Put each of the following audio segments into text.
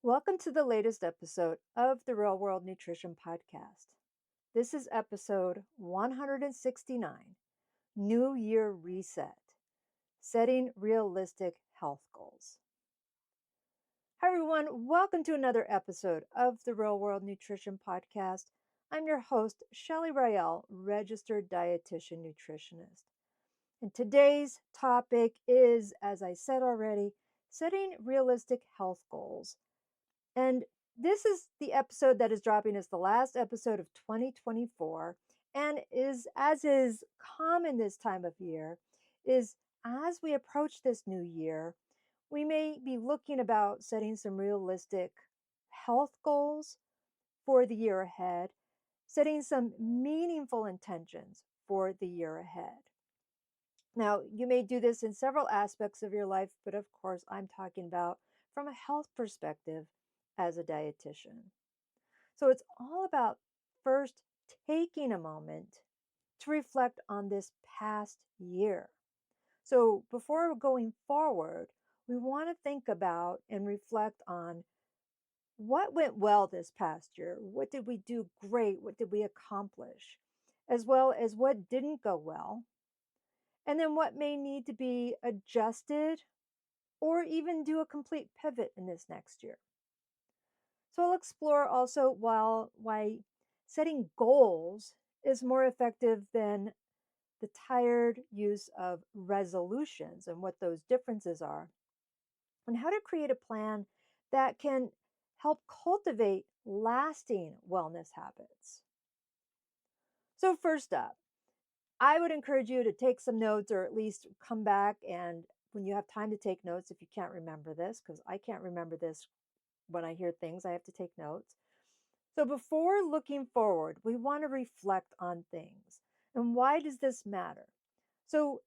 Welcome to the latest episode of the Real World Nutrition Podcast. This is episode 169, New Year Reset, Setting Realistic Health Goals. Hi, everyone. Welcome to another episode of the Real World Nutrition Podcast. I'm your host, Shelley, registered dietitian nutritionist. And today's topic is, as I said already, setting realistic health goals. And this is the episode that is dropping as the last episode of 2024 and is common this time of year is as we approach this new year, we may be looking about setting some realistic health goals for the year ahead, setting some meaningful intentions for the year ahead. Now, you may do this in several aspects of your life, but of course, I'm talking about from a health perspective as a dietitian. So it's all about first taking a moment to reflect on this past year. So before going forward, we want to think about and reflect on what went well this past year. What did we do great? What did we accomplish? As well as what didn't go well. And then what may need to be adjusted or even do a complete pivot in this next year. So I'll explore also why setting goals is more effective than the tired use of resolutions and what those differences are, and how to create a plan that can help cultivate lasting wellness habits. So, first up, I would encourage you to take some notes or at least come back and when you have time to take notes, if you can't remember this, because I can't remember this when I hear things, I have to take notes. So before looking forward, we want to reflect on things. And why does this matter? So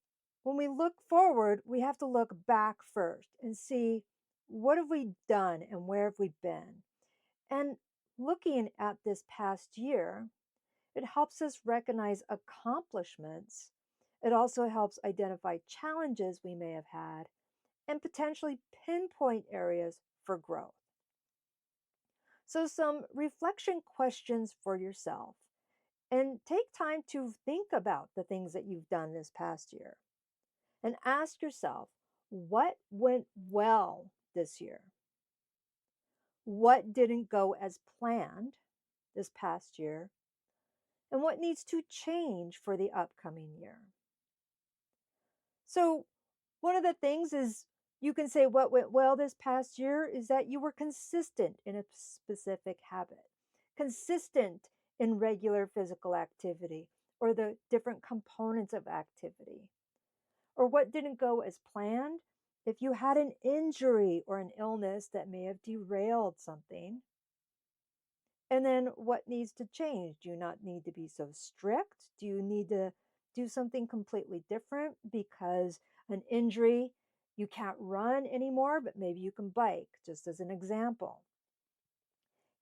when we look forward, we have to look back first and see what have we done and where have we been? And looking at this past year, it helps us recognize accomplishments. It also helps identify challenges we may have had and potentially pinpoint areas for growth. So, some reflection questions for yourself and take time to think about the things that you've done this past year and ask yourself what went well this year? What didn't go as planned this past year? And what needs to change for the upcoming year? So, one of the things is you can say what went well this past year is that you were consistent in a specific habit, consistent in regular physical activity or the different components of activity. Or what didn't go as planned, if you had an injury or an illness that may have derailed something. And then what needs to change? Do you not need to be so strict? Do you need to do something completely different because an injury, you can't run anymore, but maybe you can bike, just as an example.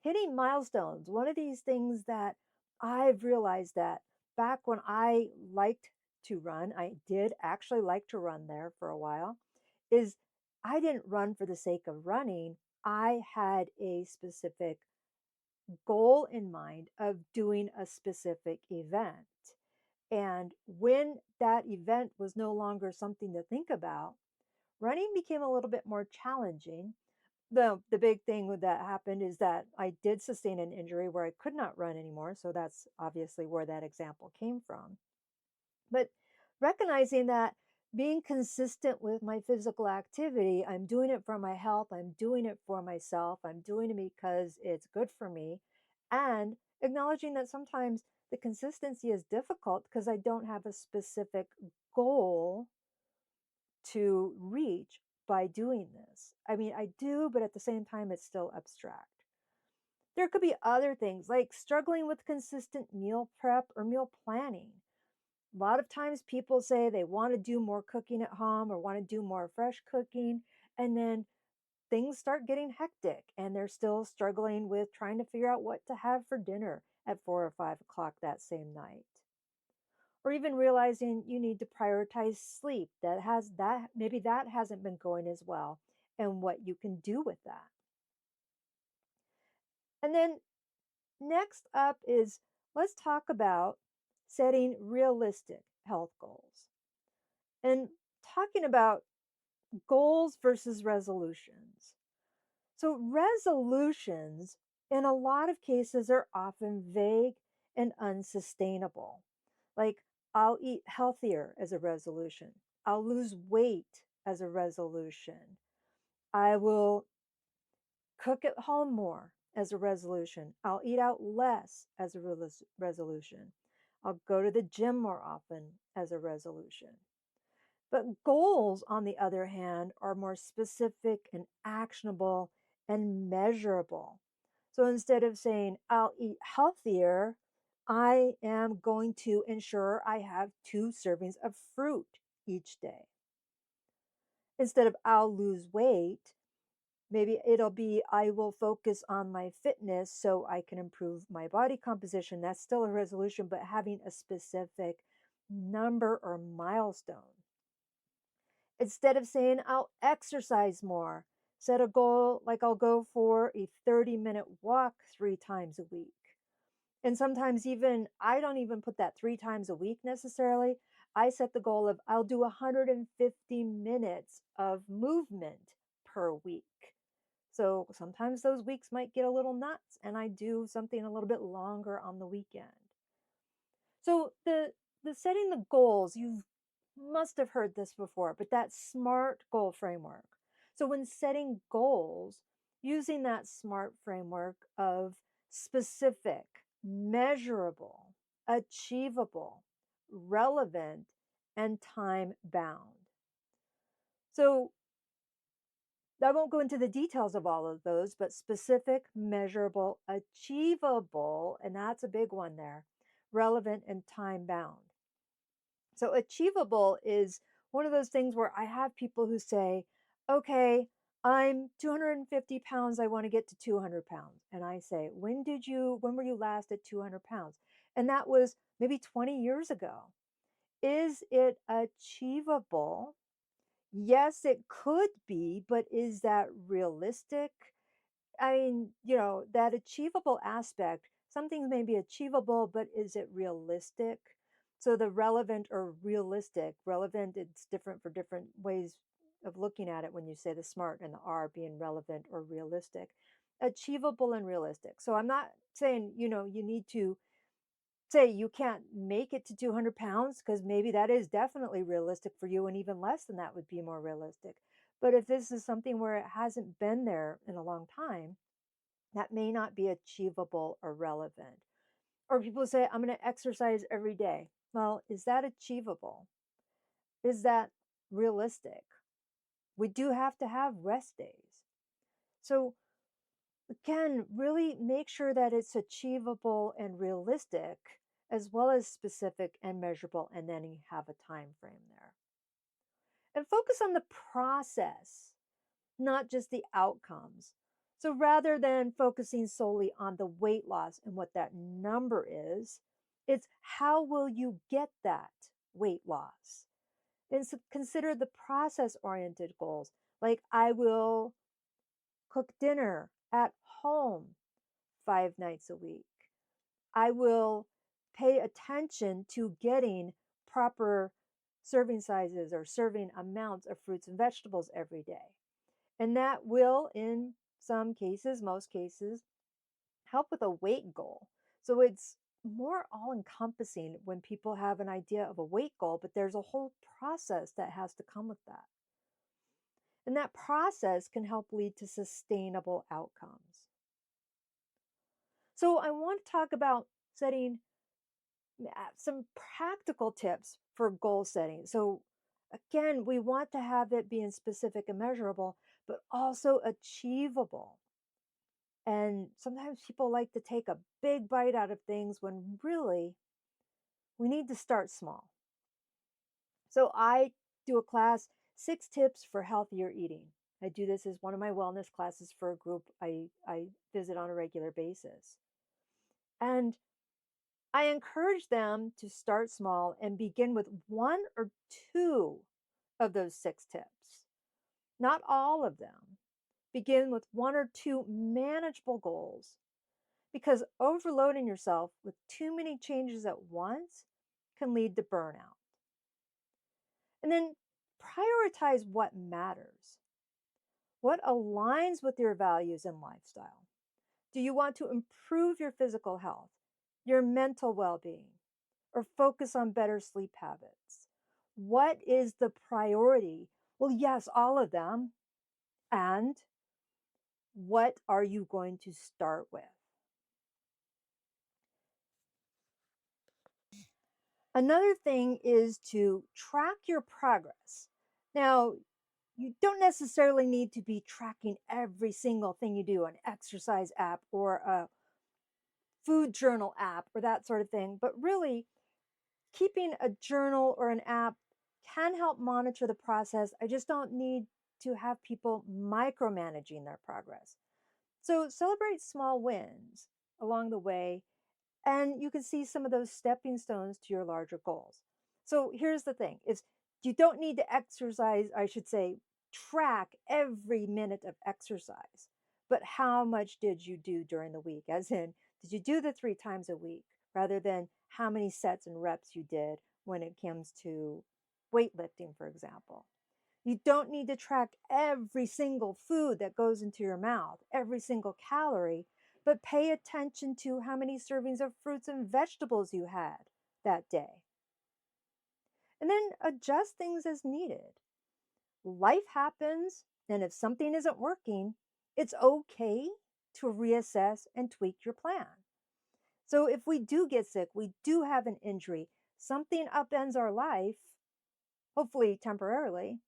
Hitting milestones, one of these things that I've realized that back when I liked to run, I did actually like to run there for a while, is I didn't run for the sake of running. I had a specific goal in mind of doing a specific event. And when that event was no longer something to think about, running became a little bit more challenging. The big thing that happened is that I did sustain an injury where I could not run anymore. So that's obviously where that example came from. But recognizing that being consistent with my physical activity, I'm doing it for my health, I'm doing it for myself, I'm doing it because it's good for me, and acknowledging that sometimes the consistency is difficult because I don't have a specific goal to reach by doing this. I mean, I do, but at the same time, it's still abstract. There could be other things like struggling with consistent meal prep or meal planning. A lot of times people say they want to do more cooking at home or want to do more fresh cooking, and then things start getting hectic and they're still struggling with trying to figure out what to have for dinner at 4 or 5 o'clock that same night. Or even realizing you need to prioritize sleep maybe that hasn't been going as well and what you can do with that. And then next up is let's talk about setting realistic health goals and talking about goals versus resolutions. So, resolutions in a lot of cases are often vague and unsustainable. Like, I'll eat healthier as a resolution, I'll lose weight as a resolution, I will cook at home more as a resolution, I'll eat out less as a resolution, I'll go to the gym more often as a resolution. But goals, on the other hand, are more specific and actionable and measurable. So instead of saying, I'll eat healthier, I am going to ensure I have 2 servings of fruit each day. Instead of I'll lose weight, maybe it'll be I will focus on my fitness so I can improve my body composition. That's still a resolution, but having a specific number or milestone. Instead of saying I'll exercise more, set a goal like I'll go for a 30-minute walk 3 times a week. And sometimes even I don't even put that 3 times a week necessarily. I set the goal of I'll do 150 minutes of movement per week. So sometimes those weeks might get a little nuts and I do something a little bit longer on the weekend. So the setting the goals, you must have heard this before, but that SMART goal framework. So when setting goals, using that SMART framework of specific, measurable, achievable, relevant, and time bound. So I won't go into the details of all of those, but specific, measurable, achievable, and that's a big one there, relevant, and time bound. So, achievable is one of those things where I have people who say, okay, I'm 250 pounds. I want to get to 200 pounds. And I say, when were you last at 200 pounds? And that was maybe 20 years ago. Is it achievable? Yes, it could be, but is that realistic? I mean, that achievable aspect, some things may be achievable, but is it realistic? So the relevant or realistic, relevant, it's different for different ways of looking at it when you say the SMART and the R being relevant or realistic. Achievable and realistic. So I'm not saying, you need to say you can't make it to 200 pounds because maybe that is definitely realistic for you and even less than that would be more realistic. But if this is something where it hasn't been there in a long time, that may not be achievable or relevant. Or people say, I'm going to exercise every day. Well, is that achievable? Is that realistic? We do have to have rest days. So, again, really make sure that it's achievable and realistic, as well as specific and measurable, and then you have a time frame there. And focus on the process, not just the outcomes. So rather than focusing solely on the weight loss and what that number is, it's how will you get that weight loss? And so consider the process oriented goals. Like I will cook dinner at home 5 nights a week. I will pay attention to getting proper serving sizes or serving amounts of fruits and vegetables every day. And that will, in some cases, most cases, help with a weight goal. So it's more all encompassing when people have an idea of a weight goal, but there's a whole process that has to come with that. And that process can help lead to sustainable outcomes. So I want to talk about setting some practical tips for goal setting. So again, we want to have it being specific and measurable, but also achievable. And sometimes people like to take a big bite out of things when really we need to start small. So I do a class, 6 tips for healthier eating. I do this as one of my wellness classes for a group I visit on a regular basis. And I encourage them to start small and begin with 1 or 2 of those 6 tips. Not all of them. Begin with 1 or 2 manageable goals because overloading yourself with too many changes at once can lead to burnout. And then prioritize what matters. What aligns with your values and lifestyle? Do you want to improve your physical health, your mental well being, or focus on better sleep habits? What is the priority? Well, yes, all of them. And what are you going to start with? Another thing is to track your progress. Now, you don't necessarily need to be tracking every single thing you do, an exercise app or a food journal app or that sort of thing, but really keeping a journal or an app can help monitor the process. I just don't need to have people micromanaging their progress. So celebrate small wins along the way, and you can see some of those stepping stones to your larger goals. So here's the thing is you don't need to exercise, I should say, track every minute of exercise, but how much did you do during the week? As in, did you do the 3 times a week rather than how many sets and reps you did when it comes to weightlifting, for example? You don't need to track every single food that goes into your mouth, every single calorie, but pay attention to how many servings of fruits and vegetables you had that day. And then adjust things as needed. Life happens, and if something isn't working, it's okay to reassess and tweak your plan. So if we do get sick, we do have an injury, something upends our life, hopefully temporarily,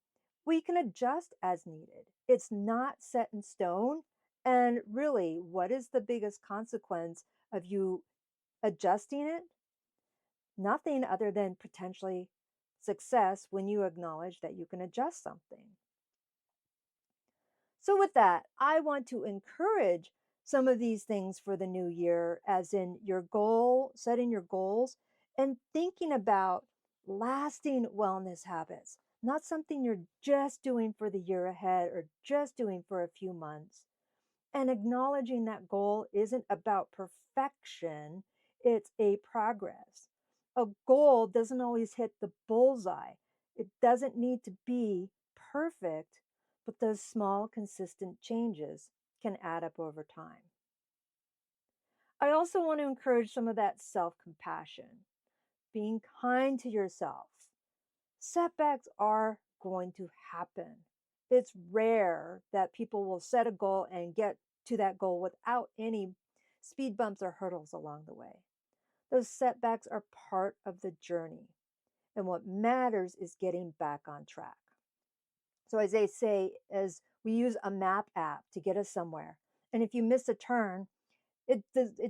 we can adjust as needed. It's not set in stone. And really, what is the biggest consequence of you adjusting it? Nothing other than potentially success when you acknowledge that you can adjust something. So, with that, I want to encourage some of these things for the new year, as in your goal, setting your goals, and thinking about lasting wellness habits, not something you're just doing for the year ahead or just doing for a few months. And acknowledging that goal isn't about perfection, it's a progress. A goal doesn't always hit the bullseye, it doesn't need to be perfect, but those small, consistent changes can add up over time. I also want to encourage some of that self compassion, being kind to yourself. Setbacks are going to happen. It's rare that people will set a goal and get to that goal without any speed bumps or hurdles along the way. Those setbacks are part of the journey. And what matters is getting back on track. So, as they say, as we use a map app to get us somewhere. And if you miss a turn, it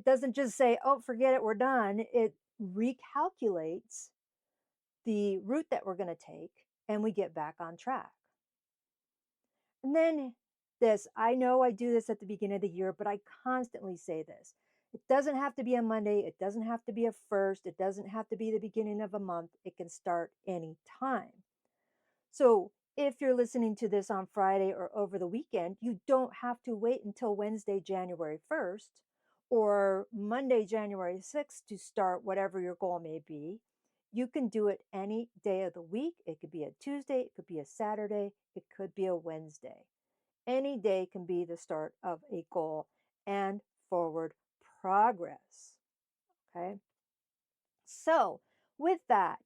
doesn't just say, oh, forget it, we're done. It recalculates the route that we're going to take and we get back on track. And then this, I know I do this at the beginning of the year, but I constantly say this. It doesn't have to be a Monday. It doesn't have to be a first. It doesn't have to be the beginning of a month. It can start any time. So if you're listening to this on Friday or over the weekend, you don't have to wait until Wednesday, January 1st or Monday, January 6th to start whatever your goal may be. You can do it any day of the week. It could be a Tuesday, it could be a Saturday, it could be a Wednesday. Any day can be the start of a goal and forward progress. Okay. So, with that,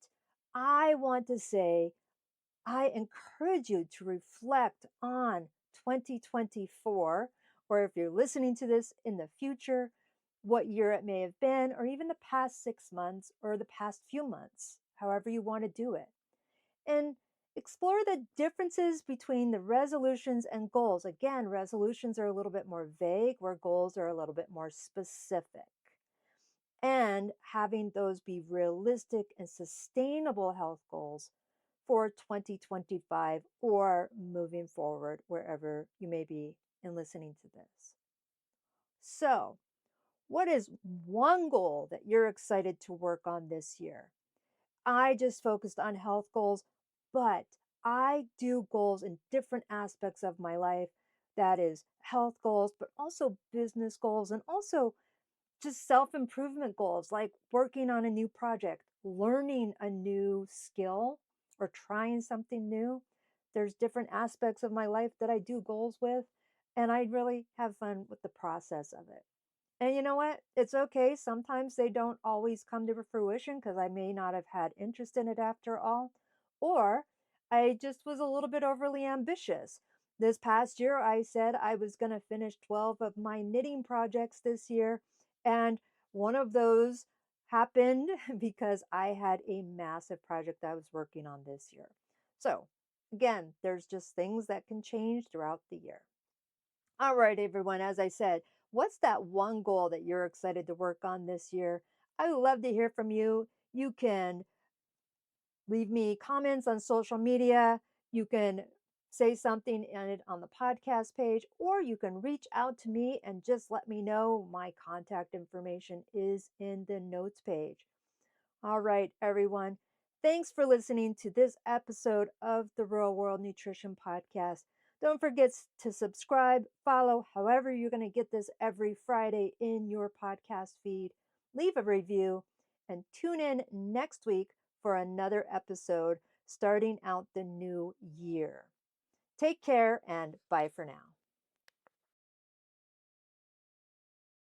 I want to say I encourage you to reflect on 2024, or if you're listening to this in the future, what year it may have been, or even the past 6 months or the past few months, however you want to do it. And explore the differences between the resolutions and goals. Again, resolutions are a little bit more vague, where goals are a little bit more specific. And having those be realistic and sustainable health goals for 2025 or moving forward wherever you may be in listening to this. So, what is one goal that you're excited to work on this year? I just focused on health goals, but I do goals in different aspects of my life. That is health goals, but also business goals and also just self-improvement goals like working on a new project, learning a new skill, or trying something new. There's different aspects of my life that I do goals with, and I really have fun with the process of it. And you know what? It's okay. Sometimes they don't always come to fruition because I may not have had interest in it after all. Or I just was a little bit overly ambitious. This past year, I said I was going to finish 12 of my knitting projects this year. And one of those happened because I had a massive project I was working on this year. So, again, there's just things that can change throughout the year. All right, everyone. As I said, what's that one goal that you're excited to work on this year? I would love to hear from you. You can leave me comments on social media. You can say something in it on the podcast page, or you can reach out to me and just let me know. My contact information is in the notes page. All right, everyone. Thanks for listening to this episode of the Real World Nutrition Podcast. Don't forget to subscribe, follow, however, you're going to get this every Friday in your podcast feed. Leave a review and tune in next week for another episode starting out the new year. Take care and bye for now.